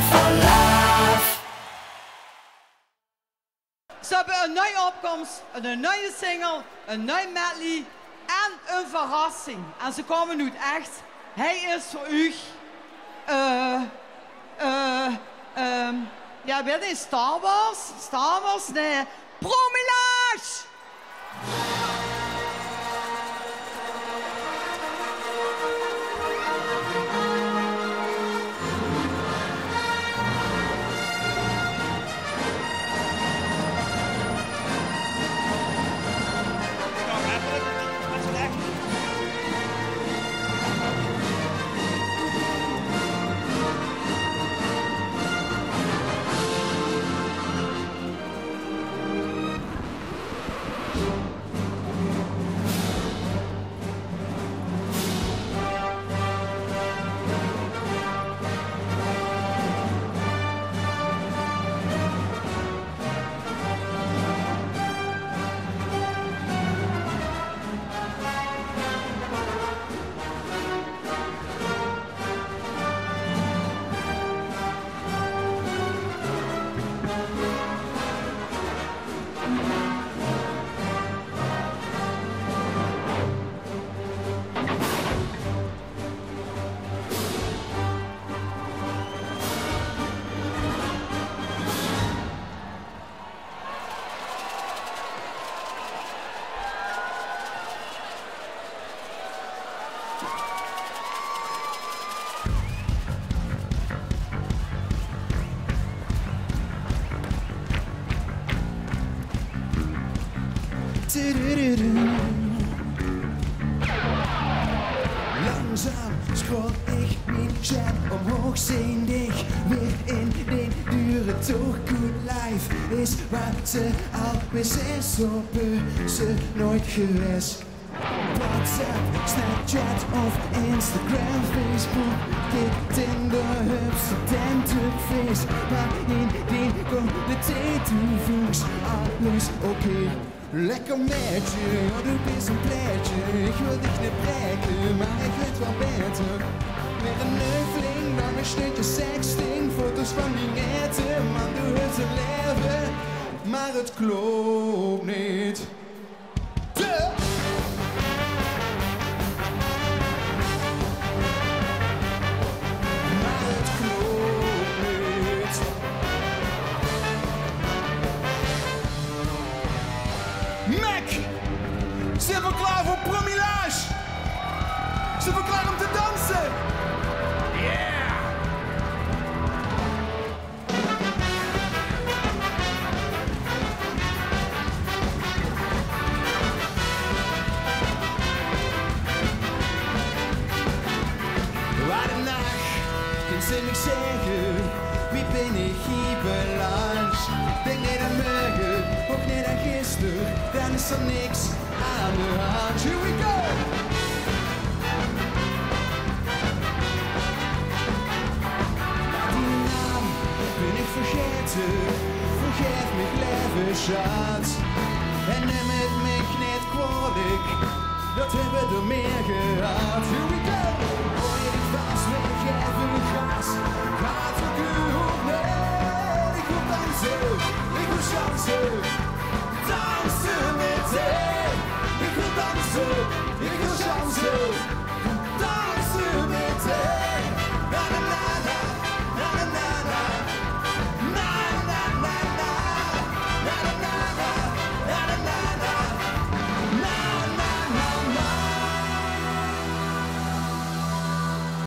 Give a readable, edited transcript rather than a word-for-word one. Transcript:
for life. Ze hebben een nieuwe opkomst, een nieuwe single, een nieuw medley en een verrassing. En ze komen nu echt. Hij is voor u. Ja, weet je, Star Wars? Star Wars? Nee. Promillage! Langsam scroll ich mijn chat omhoog, zie ik weer in den dure toch. Good life is wat ze al bezet, zo ze nooit geweest. WhatsApp, Snapchat of Instagram, Facebook, Tinder, studentenfeest. Maar in die kwaliteit toevoegt alles oké. Lekker meisje, ja, du bist een pleitje. Ik wil dich niet breken, maar ik weet wel beter. Weer een neuvling, dan een stukje sexting. Foto's van die netten, man, du hebt een leven. Maar het klopt niet. Zijn we klaar voor promillage? Zijn we klaar om te dansen? Yeah! Waar de nacht, kunt ze mij zeggen, wie ben ik hier belangs? Denk niet aan morgen, ook niet aan gisteren, dan is er niks aan de hand. Here we go! Die naam ben ik vergeten, vergeet me leven schat. En neem het me niet kwalijk, dat hebben we er meer gehad. Here we go!